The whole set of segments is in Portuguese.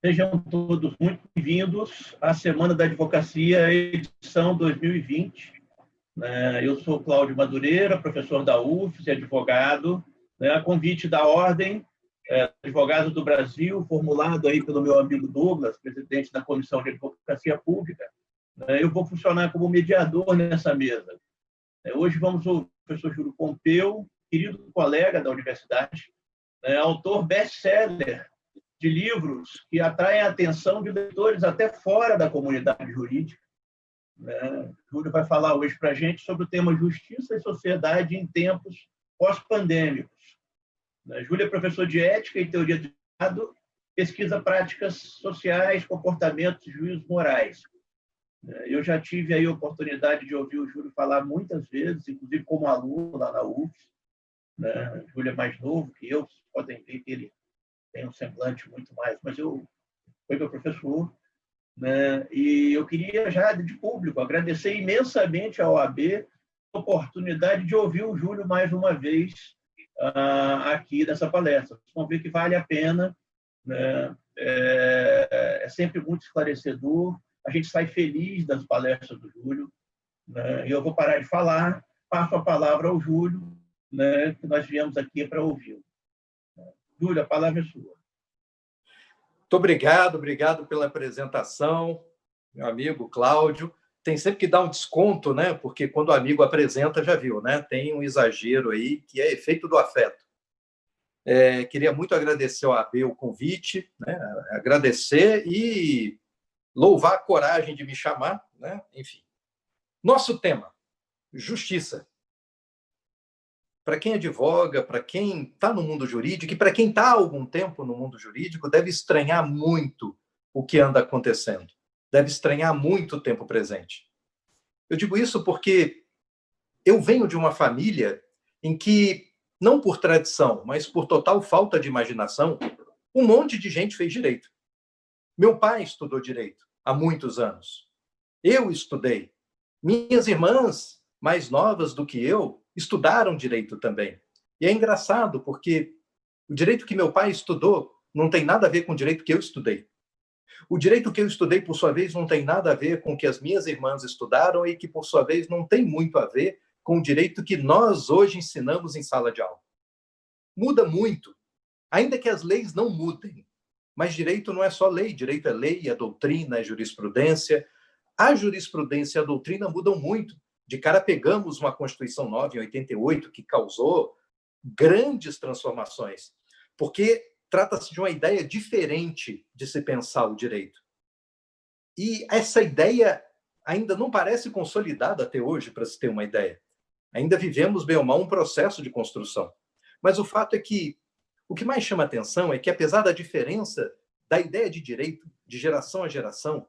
Sejam todos muito bem-vindos à Semana da Advocacia, edição 2020. Eu sou Cláudio Madureira, professor da UFES e advogado, a convite da Ordem Advogados do Brasil, formulado aí pelo meu amigo Douglas, presidente da Comissão de Advocacia Pública. Eu vou funcionar como mediador nessa mesa. Hoje vamos ouvir o professor Júlio Pompeu, querido colega da universidade, autor best-seller de livros que atraem a atenção de leitores até fora da comunidade jurídica. Júlio vai falar hoje para a gente sobre o tema Justiça e Sociedade em Tempos Pós-Pandêmicos. Júlio é professor de Ética e Teoria do Estado, pesquisa práticas sociais, comportamentos e juízos morais. Eu já tive aí a oportunidade de ouvir o Júlio falar muitas vezes, inclusive como aluno lá na UFES. O Júlio é mais novo que eu, vocês podem ver que ele tem um semblante muito mais, mas foi meu professor, e eu queria já de público agradecer imensamente à OAB a oportunidade de ouvir o Júlio mais uma vez aqui nessa palestra. Vocês vão ver que vale a pena, é sempre muito esclarecedor, a gente sai feliz das palestras do Júlio, e eu vou parar de falar, passo a palavra ao Júlio, que nós viemos aqui para ouvir. Júlio, a palavra é sua. Muito obrigado pela apresentação, meu amigo Cláudio. Tem sempre que dar um desconto, né? Porque quando o amigo apresenta, já viu, né? Tem um exagero aí que é efeito do afeto. Queria muito agradecer ao AB o convite, né? Agradecer e louvar a coragem de me chamar, né? Enfim. Nosso tema, justiça. Para quem advoga, para quem está no mundo jurídico e para quem está há algum tempo no mundo jurídico, deve estranhar muito o que anda acontecendo. Deve estranhar muito o tempo presente. Eu digo isso porque eu venho de uma família em que, não por tradição, mas por total falta de imaginação, um monte de gente fez direito. Meu pai estudou direito há muitos anos. Eu estudei. Minhas irmãs, mais novas do que eu, estudaram direito também. E é engraçado, porque o direito que meu pai estudou não tem nada a ver com o direito que eu estudei. O direito que eu estudei, por sua vez, não tem nada a ver com o que as minhas irmãs estudaram e que, por sua vez, não tem muito a ver com o direito que nós hoje ensinamos em sala de aula. Muda muito, ainda que as leis não mudem. Mas direito não é só lei, direito é lei, é doutrina, é jurisprudência. A jurisprudência e a doutrina mudam muito. De cara, pegamos uma Constituição Nova em 88, que causou grandes transformações, porque trata-se de uma ideia diferente de se pensar o direito. E essa ideia ainda não parece consolidada até hoje, para se ter uma ideia. Ainda vivemos, bem ou mal, um processo de construção. Mas o fato é que o que mais chama atenção é que, apesar da diferença da ideia de direito, de geração a geração,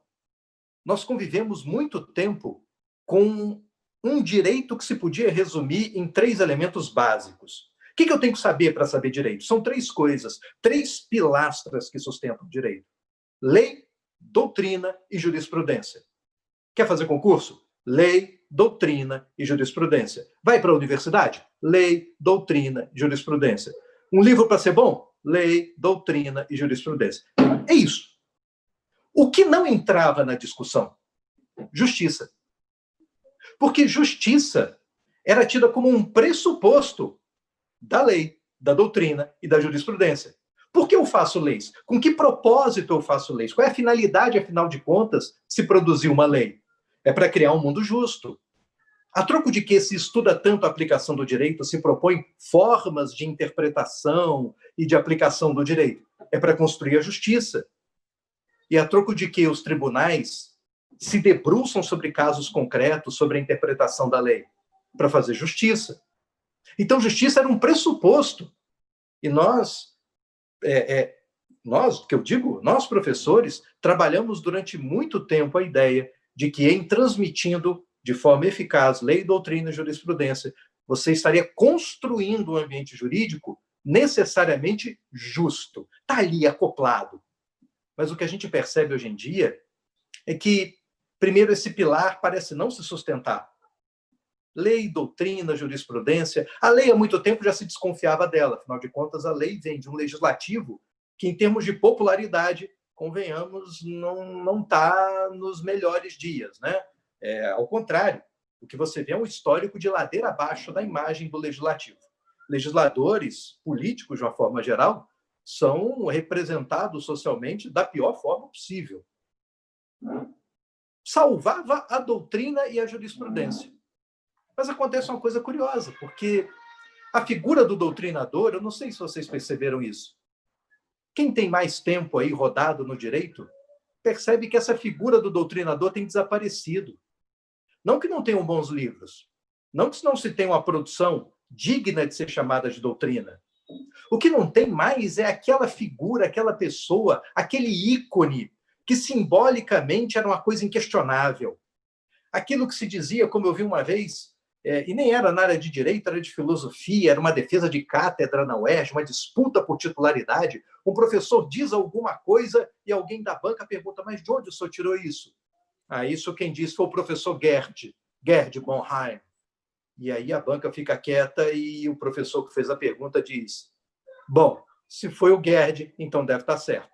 nós convivemos muito tempo com um direito que se podia resumir em 3 elementos básicos. O que eu tenho que saber para saber direito? São 3 coisas, 3 pilastras que sustentam o direito: lei, doutrina e jurisprudência. Quer fazer concurso? Lei, doutrina e jurisprudência. Vai para a universidade? Lei, doutrina e jurisprudência. Um livro para ser bom? Lei, doutrina e jurisprudência. É isso. O que não entrava na discussão? Justiça. Porque justiça era tida como um pressuposto da lei, da doutrina e da jurisprudência. Por que eu faço leis? Com que propósito eu faço leis? Qual é a finalidade, afinal de contas, se produzir uma lei? É para criar um mundo justo. A troco de que se estuda tanto a aplicação do direito, se propõe formas de interpretação e de aplicação do direito. É para construir a justiça. E a troco de que os tribunais se debruçam sobre casos concretos, sobre a interpretação da lei, para fazer justiça. Então, justiça era um pressuposto. E nós, que eu digo, nós professores, trabalhamos durante muito tempo a ideia de que, em transmitindo de forma eficaz lei, doutrina e jurisprudência, você estaria construindo um ambiente jurídico necessariamente justo. Está ali acoplado. Mas o que a gente percebe hoje em dia é que, primeiro, esse pilar parece não se sustentar. Lei, doutrina, jurisprudência. A lei, há muito tempo, já se desconfiava dela. Afinal de contas, a lei vem de um legislativo que, em termos de popularidade, convenhamos, não está nos melhores dias, né? Ao contrário, o que você vê é um histórico de ladeira abaixo da imagem do legislativo. Legisladores, políticos, de uma forma geral, são representados socialmente da pior forma possível. Salvava a doutrina e a jurisprudência. Mas acontece uma coisa curiosa, porque a figura do doutrinador, eu não sei se vocês perceberam isso. Quem tem mais tempo aí rodado no direito, percebe que essa figura do doutrinador tem desaparecido. Não que não tenham bons livros, não que não se tenha uma produção digna de ser chamada de doutrina. O que não tem mais é aquela figura, aquela pessoa, aquele ícone que simbolicamente era uma coisa inquestionável. Aquilo que se dizia, como eu vi uma vez, e nem era na área de direito, era de filosofia, era uma defesa de cátedra na UERJ, uma disputa por titularidade. Um professor diz alguma coisa e alguém da banca pergunta, mas de onde o senhor tirou isso? Isso quem disse foi o professor Gerd Bonheim. E aí a banca fica quieta e o professor que fez a pergunta diz, bom, se foi o Gerd, então deve estar certo.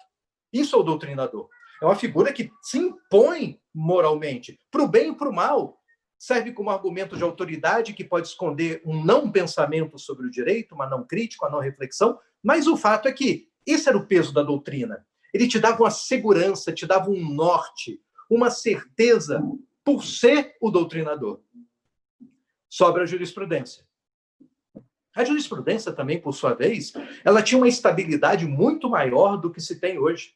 Isso é o doutrinador. É uma figura que se impõe moralmente, para o bem e para o mal. Serve como argumento de autoridade que pode esconder um não pensamento sobre o direito, uma não crítica, uma não reflexão, mas o fato é que esse era o peso da doutrina. Ele te dava uma segurança, te dava um norte, uma certeza por ser o doutrinador. Sobra a jurisprudência. A jurisprudência também, por sua vez, ela tinha uma estabilidade muito maior do que se tem hoje.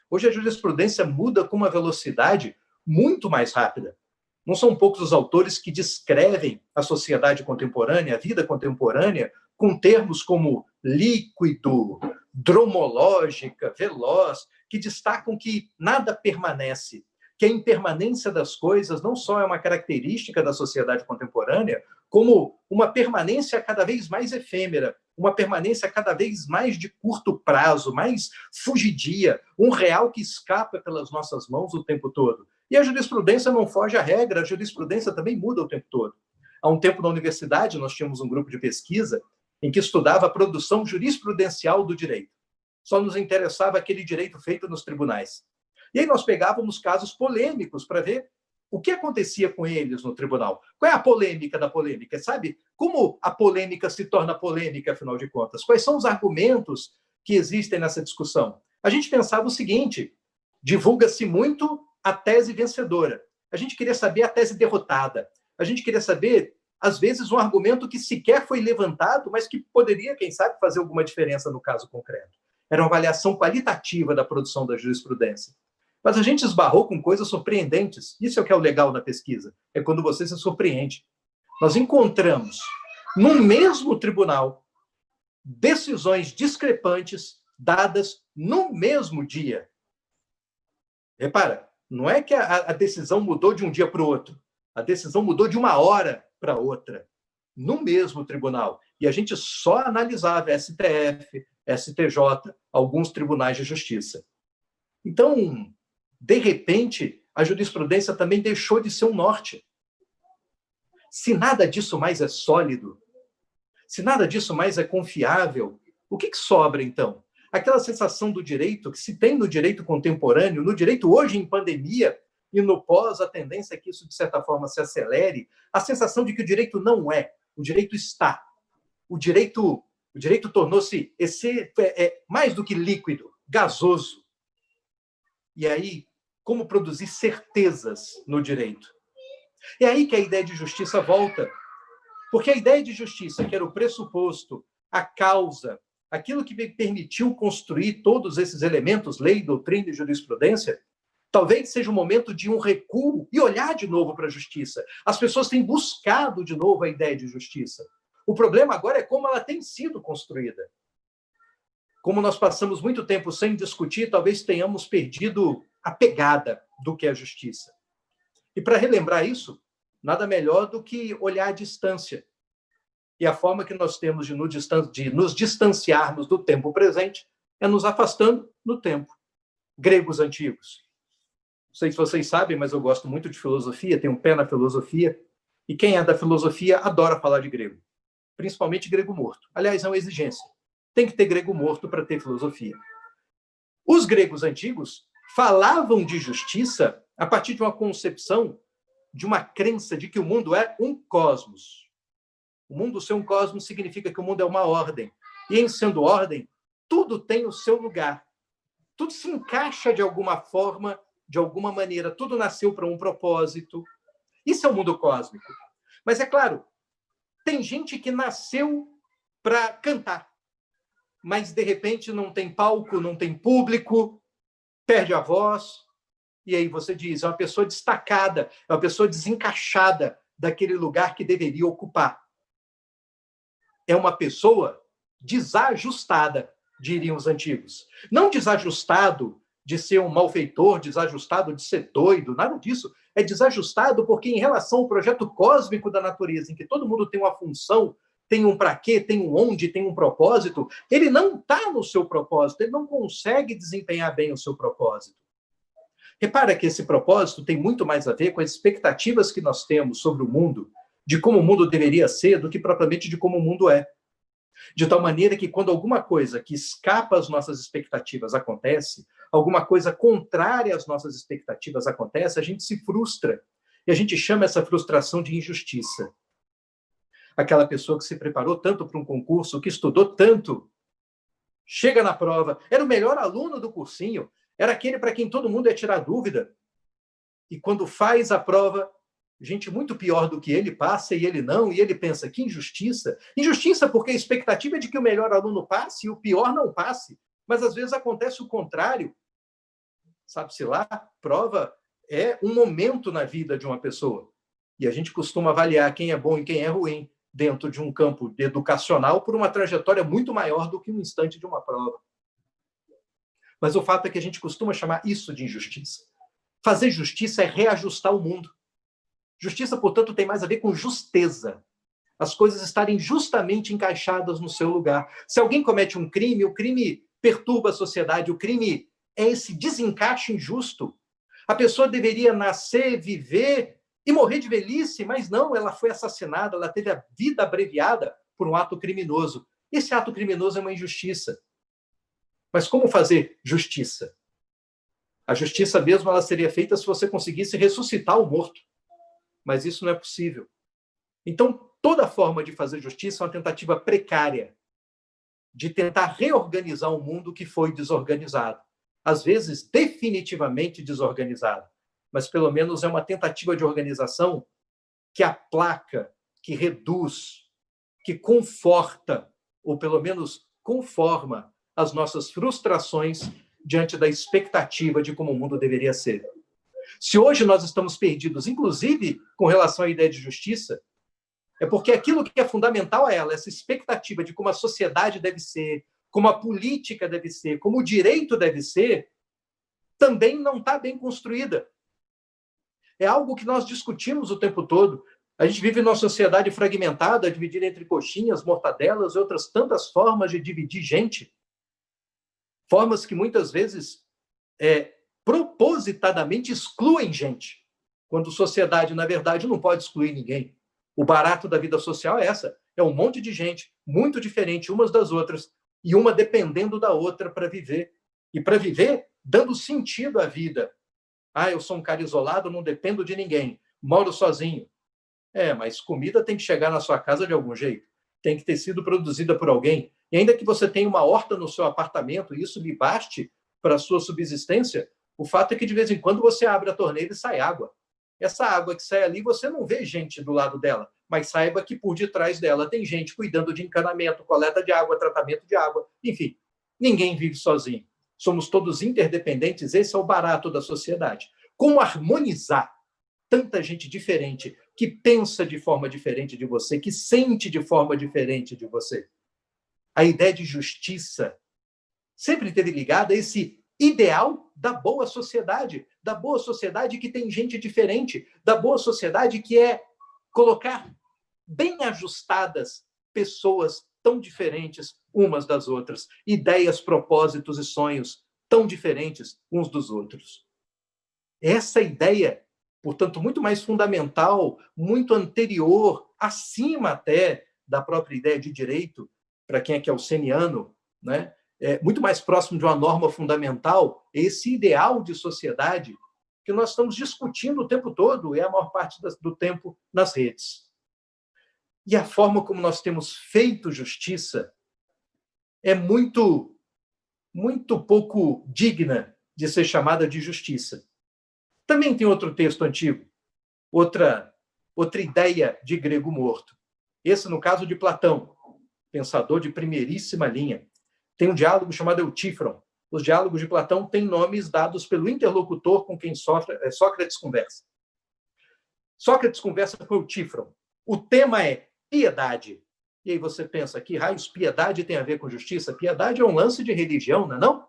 Hoje a jurisprudência muda com uma velocidade muito mais rápida. Não são poucos os autores que descrevem a sociedade contemporânea, a vida contemporânea, com termos como líquido, dromológica, veloz, que destacam que nada permanece, que a impermanência das coisas não só é uma característica da sociedade contemporânea, como uma permanência cada vez mais efêmera, uma permanência cada vez mais de curto prazo, mais fugidia, um real que escapa pelas nossas mãos o tempo todo. E a jurisprudência não foge à regra, a jurisprudência também muda o tempo todo. Há um tempo na universidade, nós tínhamos um grupo de pesquisa em que estudava a produção jurisprudencial do direito. Só nos interessava aquele direito feito nos tribunais. E aí nós pegávamos casos polêmicos para ver o que acontecia com eles no tribunal. Qual é a polêmica da polêmica? Sabe como a polêmica se torna polêmica, afinal de contas? Quais são os argumentos que existem nessa discussão? A gente pensava o seguinte, divulga-se muito a tese vencedora. A gente queria saber a tese derrotada. A gente queria saber, às vezes, um argumento que sequer foi levantado, mas que poderia, quem sabe, fazer alguma diferença no caso concreto. Era uma avaliação qualitativa da produção da jurisprudência. Mas a gente esbarrou com coisas surpreendentes. Isso é o que é o legal na pesquisa. É quando você se surpreende. Nós encontramos, no mesmo tribunal, decisões discrepantes dadas no mesmo dia. Repara, não é que a decisão mudou de um dia para o outro. A decisão mudou de uma hora para outra. No mesmo tribunal. E a gente só analisava STF, STJ, alguns tribunais de justiça. Então, de repente, a jurisprudência também deixou de ser um norte. Se nada disso mais é sólido, se nada disso mais é confiável, o que sobra, então? Aquela sensação do direito que se tem no direito contemporâneo, no direito hoje em pandemia, e no pós, a tendência é que isso, de certa forma, se acelere, a sensação de que o direito não é, o direito está. O direito tornou-se mais do que líquido, gasoso. E aí, como produzir certezas no direito? É aí que a ideia de justiça volta. Porque a ideia de justiça, que era o pressuposto, a causa, aquilo que me permitiu construir todos esses elementos, lei, doutrina e jurisprudência, talvez seja o momento de um recuo e olhar de novo para a justiça. As pessoas têm buscado de novo a ideia de justiça. O problema agora é como ela tem sido construída. Como nós passamos muito tempo sem discutir, talvez tenhamos perdido a pegada do que é a justiça. E para relembrar isso, nada melhor do que olhar à distância. E a forma que nós temos de nos distanciarmos do tempo presente é nos afastando no tempo. Gregos antigos. Não sei se vocês sabem, mas eu gosto muito de filosofia, tenho um pé na filosofia. E quem é da filosofia adora falar de grego. Principalmente grego morto. Aliás, é uma exigência. Tem que ter grego morto para ter filosofia. Os gregos antigos falavam de justiça a partir de uma concepção, de uma crença de que o mundo é um cosmos. O mundo ser um cosmos significa que o mundo é uma ordem. E, em sendo ordem, tudo tem o seu lugar. Tudo se encaixa de alguma forma, de alguma maneira. Tudo nasceu para um propósito. Isso é o mundo cósmico. Mas, é claro, tem gente que nasceu para cantar, mas, de repente, não tem palco, não tem público, perde a voz, e aí você diz, é uma pessoa destacada, é uma pessoa desencaixada daquele lugar que deveria ocupar. É uma pessoa desajustada, diriam os antigos. Não desajustado de ser um malfeitor, desajustado de ser doido, nada disso. É desajustado porque, em relação ao projeto cósmico da natureza, em que todo mundo tem uma função, tem um para quê, tem um onde, tem um propósito, ele não está no seu propósito, ele não consegue desempenhar bem o seu propósito. Repara que esse propósito tem muito mais a ver com as expectativas que nós temos sobre o mundo, de como o mundo deveria ser, do que propriamente de como o mundo é. De tal maneira que, quando alguma coisa que escapa às nossas expectativas acontece, alguma coisa contrária às nossas expectativas acontece, a gente se frustra. E a gente chama essa frustração de injustiça. Aquela pessoa que se preparou tanto para um concurso, que estudou tanto, chega na prova, era o melhor aluno do cursinho, era aquele para quem todo mundo ia tirar dúvida. E quando faz a prova, gente muito pior do que ele passa e ele não, e ele pensa, que injustiça. Injustiça porque a expectativa é de que o melhor aluno passe e o pior não passe. Mas, às vezes, acontece o contrário. Sabe-se lá, prova é um momento na vida de uma pessoa. E a gente costuma avaliar quem é bom e quem é ruim dentro de um campo educacional por uma trajetória muito maior do que um instante de uma prova. Mas o fato é que a gente costuma chamar isso de injustiça. Fazer justiça é reajustar o mundo. Justiça, portanto, tem mais a ver com justeza. As coisas estarem justamente encaixadas no seu lugar. Se alguém comete um crime, o crime perturba a sociedade, o crime é esse desencaixe injusto. A pessoa deveria nascer, viver e morrer de velhice, mas não, ela foi assassinada, ela teve a vida abreviada por um ato criminoso. Esse ato criminoso é uma injustiça. Mas como fazer justiça? A justiça mesmo ela seria feita se você conseguisse ressuscitar o morto. Mas isso não é possível. Então, toda forma de fazer justiça é uma tentativa precária de tentar reorganizar um mundo que foi desorganizado. Às vezes, definitivamente desorganizado. Mas, pelo menos, é uma tentativa de organização que aplaca, que reduz, que conforta, ou pelo menos conforma as nossas frustrações diante da expectativa de como o mundo deveria ser. Se hoje nós estamos perdidos, inclusive com relação à ideia de justiça, é porque aquilo que é fundamental a ela, essa expectativa de como a sociedade deve ser, como a política deve ser, como o direito deve ser, também não está bem construída. É algo que nós discutimos o tempo todo. A gente vive numa sociedade fragmentada, dividida entre coxinhas, mortadelas e outras tantas formas de dividir gente. Formas que muitas vezes propositadamente excluem gente, quando sociedade, na verdade, não pode excluir ninguém. O barato da vida social é essa. É um monte de gente muito diferente umas das outras e uma dependendo da outra para viver. E para viver, dando sentido à vida. Ah, eu sou um cara isolado, não dependo de ninguém, moro sozinho. Mas comida tem que chegar na sua casa de algum jeito. Tem que ter sido produzida por alguém. E ainda que você tenha uma horta no seu apartamento e isso lhe baste para a sua subsistência, o fato é que de vez em quando você abre a torneira e sai água. Essa água que sai ali, você não vê gente do lado dela, mas saiba que por detrás dela tem gente cuidando de encanamento, coleta de água, tratamento de água. Enfim, ninguém vive sozinho. Somos todos interdependentes, esse é o barato da sociedade. Como harmonizar tanta gente diferente, que pensa de forma diferente de você, que sente de forma diferente de você? A ideia de justiça sempre esteve ligada a esse ideal da boa sociedade que tem gente diferente, da boa sociedade que é colocar bem ajustadas pessoas tão diferentes umas das outras, ideias, propósitos e sonhos tão diferentes uns dos outros. Essa ideia, portanto, muito mais fundamental, muito anterior, acima até da própria ideia de direito, para quem é kelseniano, né? muito mais próximo de uma norma fundamental, esse ideal de sociedade que nós estamos discutindo o tempo todo, a maior parte do tempo nas redes. E a forma como nós temos feito justiça é muito pouco digna de ser chamada de justiça. Também tem outro texto antigo, outra ideia de grego morto. Esse, no caso de Platão, pensador de primeiríssima linha. Tem um diálogo chamado Eutífron. Os diálogos de Platão têm nomes dados pelo interlocutor com quem Sócrates conversa. Sócrates conversa com Eutífron. O tema é piedade. E aí você pensa, que raios piedade tem a ver com justiça? Piedade é um lance de religião, não é não?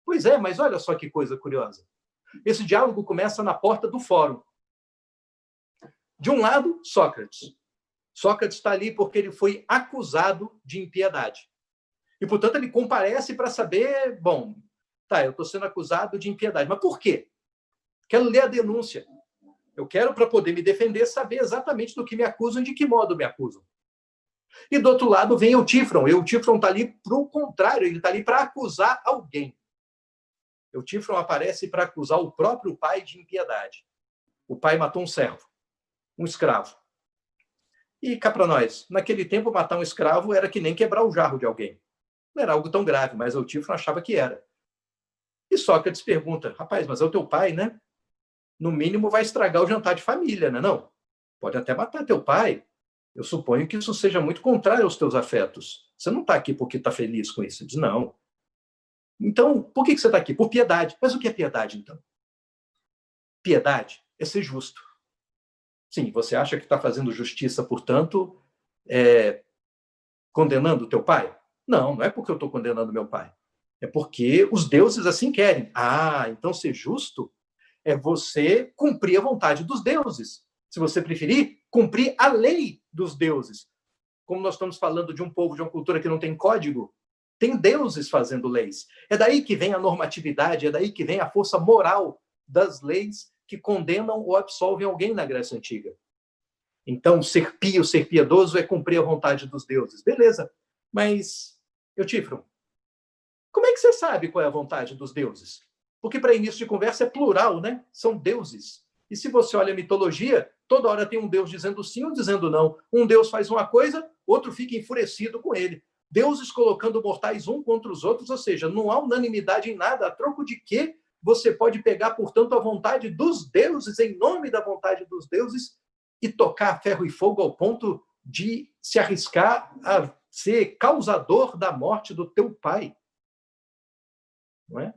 Pois é, mas olha só que coisa curiosa. Esse diálogo começa na porta do fórum. De um lado, Sócrates. Sócrates está ali porque ele foi acusado de impiedade. E, portanto, ele comparece para saber, bom, tá, eu estou sendo acusado de impiedade. Mas por quê? Quero ler a denúncia. Eu quero, para poder me defender, saber exatamente do que me acusam e de que modo me acusam. E, do outro lado, vem Eutífron. Eutífron está ali para o contrário, ele está ali para acusar alguém. Eutífron aparece para acusar o próprio pai de impiedade. O pai matou um servo, um escravo. E cá para nós, naquele tempo, matar um escravo era que nem quebrar o jarro de alguém. Não era algo tão grave, mas Eutífron achava que era. E Sócrates pergunta, rapaz, mas é o teu pai, né? No mínimo vai estragar o jantar de família, né? Não? Pode até matar teu pai. Eu suponho que isso seja muito contrário aos teus afetos. Você não está aqui porque está feliz com isso. Ele diz, não. Então, por que você está aqui? Por piedade. Mas o que é piedade, então? Piedade é ser justo. Sim, você acha que está fazendo justiça, portanto, condenando o teu pai? Não, não é porque eu estou condenando meu pai. É porque os deuses assim querem. Ah, então ser justo é você cumprir a vontade dos deuses. Se você preferir, cumprir a lei dos deuses. Como nós estamos falando de um povo, de uma cultura que não tem código, tem deuses fazendo leis. É daí que vem a normatividade, é daí que vem a força moral das leis que condenam ou absolvem alguém na Grécia Antiga. Então, ser pio, ser piedoso é cumprir a vontade dos deuses. Beleza, mas, Eutífron, como é que você sabe qual é a vontade dos deuses? Porque para início de conversa é plural, né? São deuses. E se você olha a mitologia, toda hora tem um deus dizendo sim ou dizendo não. Um deus faz uma coisa, outro fica enfurecido com ele. Deuses colocando mortais um contra os outros, ou seja, não há unanimidade em nada. A troco de quê? Você pode pegar, portanto, a vontade dos deuses, em nome da vontade dos deuses, e tocar a ferro e fogo ao ponto de se arriscar a ser causador da morte do teu pai. Não é?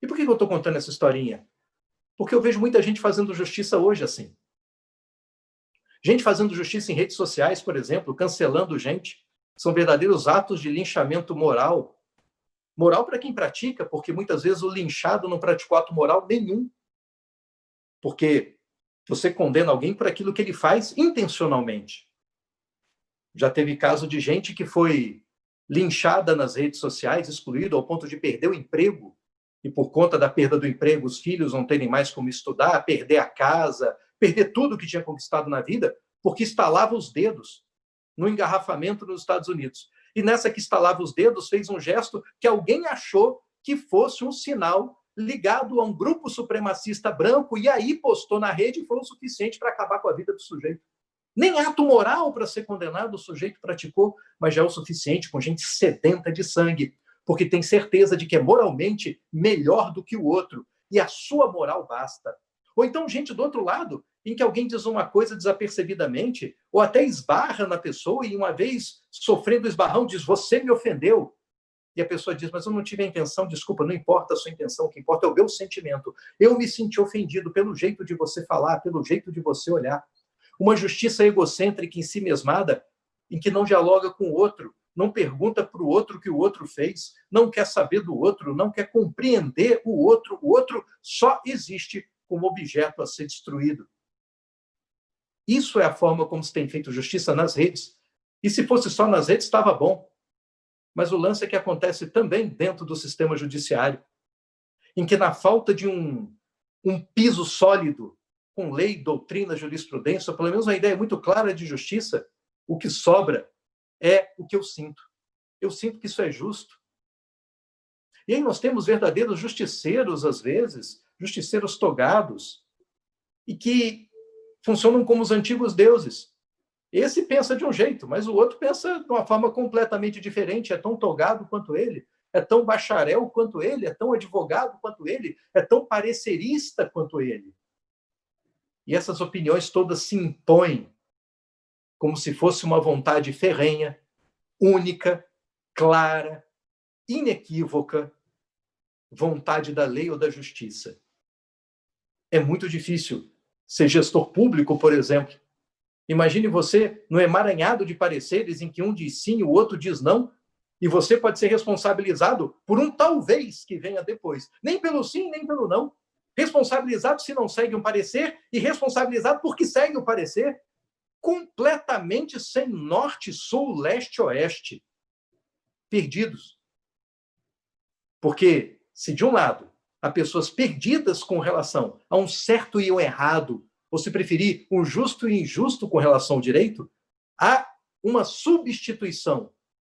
E por que eu estou contando essa historinha? Porque eu vejo muita gente fazendo justiça hoje assim. Gente fazendo justiça em redes sociais, por exemplo, cancelando gente. São verdadeiros atos de linchamento moral. Moral para quem pratica, porque muitas vezes o linchado não praticou ato moral nenhum. Porque você condena alguém por aquilo que ele faz intencionalmente. Já teve caso de gente que foi linchada nas redes sociais, excluída ao ponto de perder o emprego, e por conta da perda do emprego, os filhos não terem mais como estudar, perder a casa, perder tudo que tinha conquistado na vida, porque estalava os dedos no engarrafamento nos Estados Unidos. E nessa que estalava os dedos, fez um gesto que alguém achou que fosse um sinal ligado a um grupo supremacista branco, e aí postou na rede e foi o suficiente para acabar com a vida do sujeito. Nem ato moral para ser condenado o sujeito praticou, mas já é o suficiente com gente sedenta de sangue, porque tem certeza de que é moralmente melhor do que o outro, e a sua moral basta. Ou então gente do outro lado, em que alguém diz uma coisa desapercebidamente, ou até esbarra na pessoa, e uma vez sofrendo esbarrão diz, você me ofendeu. E a pessoa diz, mas eu não tive a intenção, desculpa, não importa a sua intenção, o que importa é o meu sentimento. Eu me senti ofendido pelo jeito de você falar, pelo jeito de você olhar. Uma justiça egocêntrica, em si mesmada, em que não dialoga com o outro, não pergunta para o outro o que o outro fez, não quer saber do outro, não quer compreender o outro só existe como objeto a ser destruído. Isso é a forma como se tem feito justiça nas redes. E se fosse só nas redes, estava bom. Mas o lance é que acontece também dentro do sistema judiciário, em que na falta de um piso sólido, com lei, doutrina, jurisprudência, pelo menos uma ideia muito clara de justiça, o que sobra é o que eu sinto. Eu sinto que isso é justo. E aí nós temos verdadeiros justiceiros, às vezes, justiceiros togados, e que funcionam como os antigos deuses. Esse pensa de um jeito, mas o outro pensa de uma forma completamente diferente, é tão togado quanto ele, é tão bacharel quanto ele, é tão advogado quanto ele, é tão parecerista quanto ele. E essas opiniões todas se impõem como se fosse uma vontade ferrenha, única, clara, inequívoca, vontade da lei ou da justiça. É muito difícil ser gestor público, por exemplo. Imagine você no emaranhado de pareceres em que um diz sim e o outro diz não, e você pode ser responsabilizado por um talvez que venha depois. Nem pelo sim, nem pelo não. Responsabilizado se não segue um parecer e responsabilizado porque segue o parecer. Completamente sem norte, sul, leste, oeste. Perdidos. Porque se de um lado há pessoas perdidas com relação a um certo e um errado, ou se preferir, um justo e injusto com relação ao direito, há uma substituição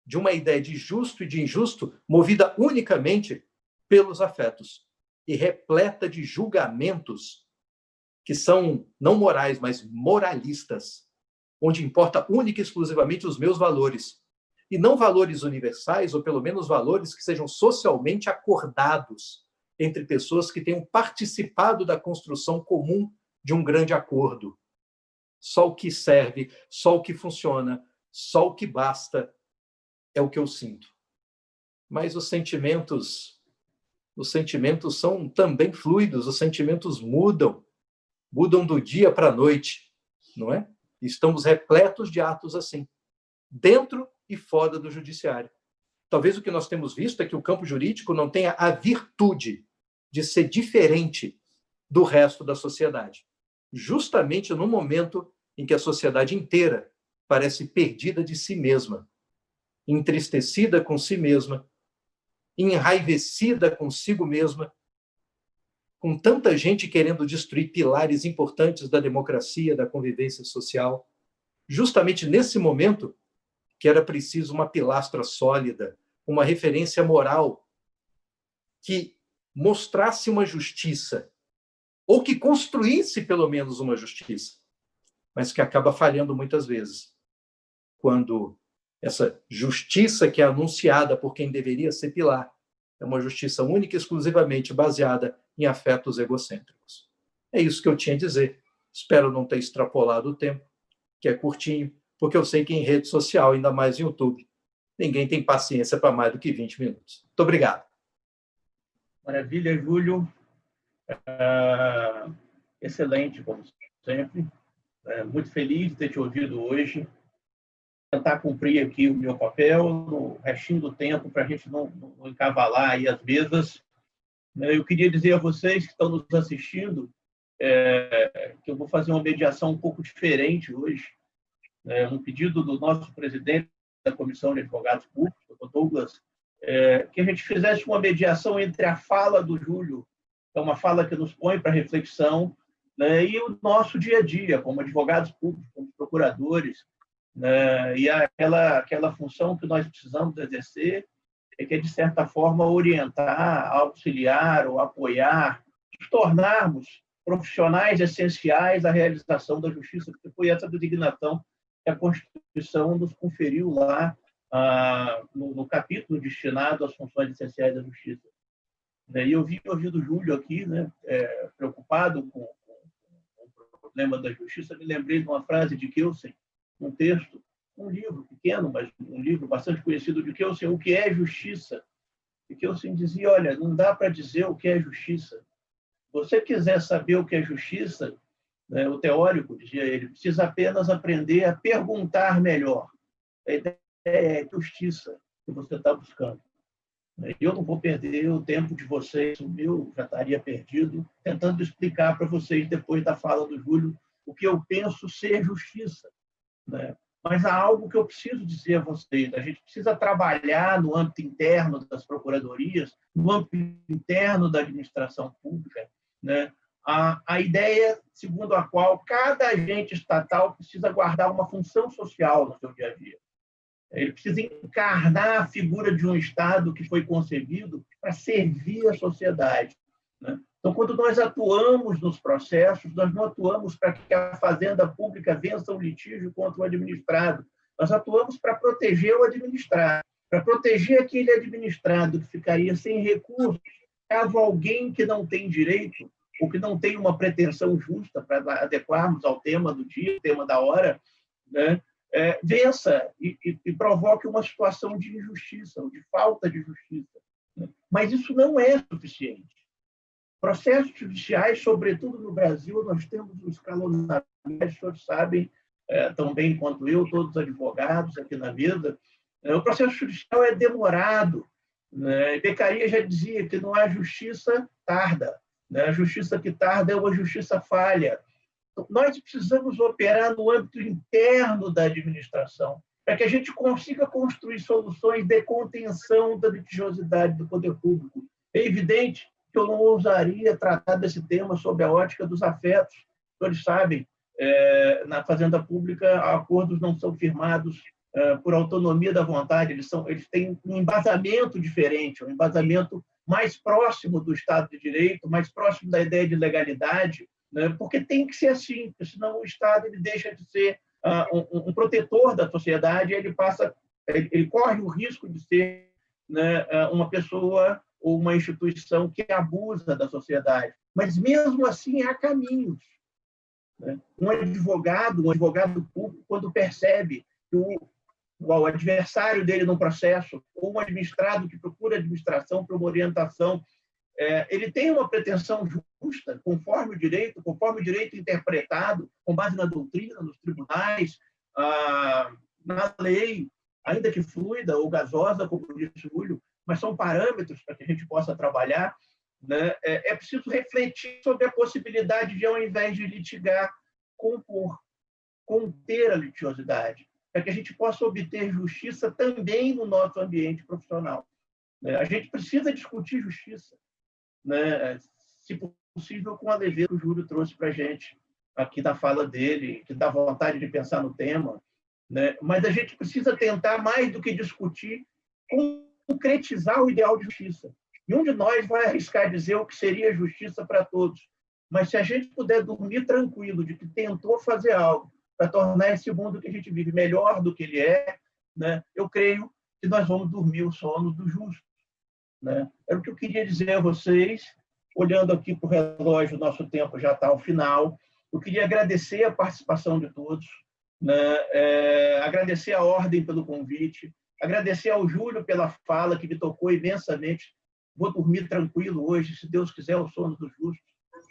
de uma ideia de justo e de injusto movida unicamente pelos afetos e repleta de julgamentos que são não morais, mas moralistas, onde importa única e exclusivamente os meus valores, e não valores universais, ou pelo menos valores que sejam socialmente acordados entre pessoas que tenham participado da construção comum de um grande acordo. Só o que serve, só o que funciona, só o que basta é o que eu sinto. Mas os sentimentos são também fluidos, os sentimentos mudam do dia para a noite, não é? Estamos repletos de atos assim, dentro e fora do judiciário. Talvez o que nós temos visto é que o campo jurídico não tenha a virtude de ser diferente do resto da sociedade. Justamente no momento em que a sociedade inteira parece perdida de si mesma, entristecida com si mesma, enraivecida consigo mesma, com tanta gente querendo destruir pilares importantes da democracia, da convivência social. Justamente nesse momento que era preciso uma pilastra sólida, uma referência moral que mostrasse uma justiça, ou que construísse pelo menos uma justiça, mas que acaba falhando muitas vezes, quando essa justiça que é anunciada por quem deveria ser pilar é uma justiça única e exclusivamente baseada em afetos egocêntricos. É isso que eu tinha a dizer. Espero não ter extrapolado o tempo, que é curtinho, porque eu sei que em rede social, ainda mais em YouTube, ninguém tem paciência para mais do que 20 minutos. Muito obrigado. Maravilha, Júlio. Excelente, como sempre. Muito feliz de ter te ouvido hoje. Tentar cumprir aqui o meu papel no restinho do tempo para a gente não encavalar aí as mesas. Eu queria dizer a vocês que estão nos assistindo que eu vou fazer uma mediação um pouco diferente hoje, no pedido do nosso presidente da Comissão de Advogados Públicos, o Dr. Douglas, que a gente fizesse uma mediação entre a fala do Júlio, que é uma fala que nos põe para reflexão, e o nosso dia a dia, como advogados públicos, como procuradores, e aquela função que nós precisamos exercer, que é, de certa forma, orientar, auxiliar ou apoiar, nos tornarmos profissionais essenciais à realização da justiça, porque foi essa designação que a Constituição nos conferiu lá no capítulo destinado às funções essenciais da justiça. E eu vi o Júlio aqui, preocupado com o problema da justiça, me lembrei de uma frase de Kelsen, um texto, um livro pequeno, mas um livro bastante conhecido de Kelsen, O que é Justiça? E Kelsen dizia, olha, não dá para dizer o que é justiça. Se você quiser saber o que é justiça, o teórico, dizia ele, precisa apenas aprender a perguntar melhor. A ideia é a justiça que você está buscando. Eu não vou perder o tempo de vocês, o meu já estaria perdido, tentando explicar para vocês, depois da fala do Júlio, o que eu penso ser justiça. Mas há algo que eu preciso dizer a vocês. A gente precisa trabalhar no âmbito interno das procuradorias, no âmbito interno da administração pública, a ideia segundo a qual cada agente estatal precisa guardar uma função social no seu dia a dia. Ele precisa encarnar a figura de um Estado que foi concebido para servir a sociedade, né? Então, quando nós atuamos nos processos, nós não atuamos para que a fazenda pública vença um litígio contra o administrado. Nós atuamos para proteger o administrado, para proteger aquele administrado que ficaria sem recursos caso alguém que não tem direito ou que não tem uma pretensão justa, para adequarmos ao tema do dia, tema da hora, né, vença e provoque uma situação de injustiça ou de falta de justiça. Né? Mas isso não é suficiente. Processos judiciais, sobretudo no Brasil, nós temos um escalonamento, os senhores sabem tão bem quanto eu, todos os advogados aqui na mesa, o processo judicial é demorado. Né? Beccaria já dizia que não há justiça tarda. Né? A justiça que tarda é uma justiça falha. Então, nós precisamos operar no âmbito interno da administração, para que a gente consiga construir soluções de contenção da litigiosidade do poder público. É evidente que eu não ousaria tratar desse tema sob a ótica dos afetos. Todos sabem, na Fazenda Pública, acordos não são firmados por autonomia da vontade, eles têm um embasamento diferente, um embasamento mais próximo do Estado de Direito, mais próximo da ideia de legalidade, né? Porque tem que ser assim, senão o Estado ele deixa de ser um protetor da sociedade, ele corre o risco de ser, né, uma pessoa ou uma instituição que abusa da sociedade. Mas, mesmo assim, há caminhos. Né? Um advogado público, quando percebe que o adversário dele num processo, ou um administrado que procura administração para uma orientação, ele tem uma pretensão justa, conforme o direito interpretado, com base na doutrina, nos tribunais, na lei, ainda que fluida ou gasosa, como disse o Júlio, mas são parâmetros para que a gente possa trabalhar, né? É preciso refletir sobre a possibilidade de, ao invés de litigar, conter a litigiosidade, para que a gente possa obter justiça também no nosso ambiente profissional. A gente precisa discutir justiça, né? Se possível, com a leveza que o Júlio trouxe para a gente aqui na fala dele, que dá vontade de pensar no tema, né? Mas a gente precisa tentar, mais do que discutir, concretizar o ideal de justiça. Nenhum de nós vai arriscar dizer o que seria justiça para todos, mas se a gente puder dormir tranquilo de que tentou fazer algo para tornar esse mundo que a gente vive melhor do que ele é, né, eu creio que nós vamos dormir o sono do justo. Né? Era o que eu queria dizer a vocês. Olhando aqui para o relógio, o nosso tempo já está ao final. Eu queria agradecer a participação de todos, né? Agradecer a ordem pelo convite, agradecer ao Júlio pela fala, que me tocou imensamente. Vou dormir tranquilo hoje, se Deus quiser, o sono dos justos.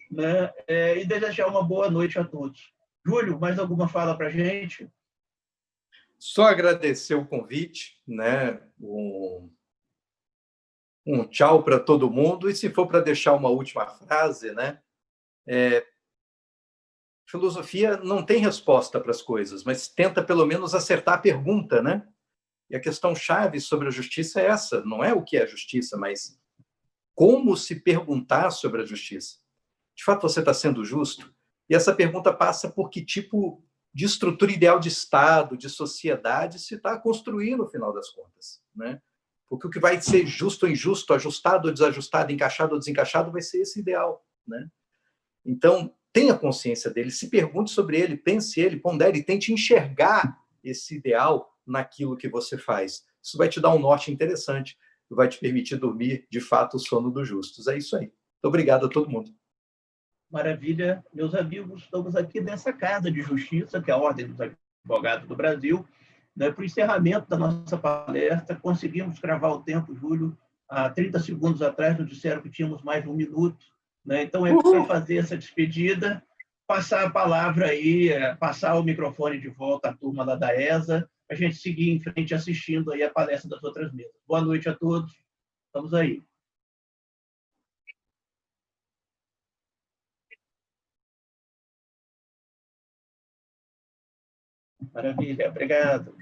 Né? E desejar uma boa noite a todos. Júlio, mais alguma fala para a gente? Só agradecer o convite, né? Um tchau para todo mundo. E se for para deixar uma última frase, né? Filosofia não tem resposta para as coisas, mas tenta pelo menos acertar a pergunta, né? E a questão chave sobre a justiça é essa, não é o que é justiça, mas como se perguntar sobre a justiça. De fato, você está sendo justo? E essa pergunta passa por que tipo de estrutura ideal de Estado, de sociedade se está a construir no final das contas, né? Porque o que vai ser justo ou injusto, ajustado ou desajustado, encaixado ou desencaixado, vai ser esse ideal, né? Então, tenha consciência dele, se pergunte sobre ele, pense ele, pondere, tente enxergar esse ideal naquilo que você faz. Isso vai te dar um norte interessante, vai te permitir dormir, de fato, o sono dos justos. É isso aí. Muito obrigado a todo mundo. Maravilha. Meus amigos, estamos aqui nessa Casa de Justiça, que é a Ordem dos Advogados do Brasil, né, para o encerramento da nossa palestra. Conseguimos cravar o tempo, Júlio. Há 30 segundos atrás nos disseram que tínhamos mais de 1 minuto. Né? Então, para fazer essa despedida, passar a palavra aí, passar o microfone de volta à turma lá da ESA, a gente seguir em frente assistindo aí a palestra das outras mesas. Boa noite a todos. Estamos aí. Maravilha, obrigado.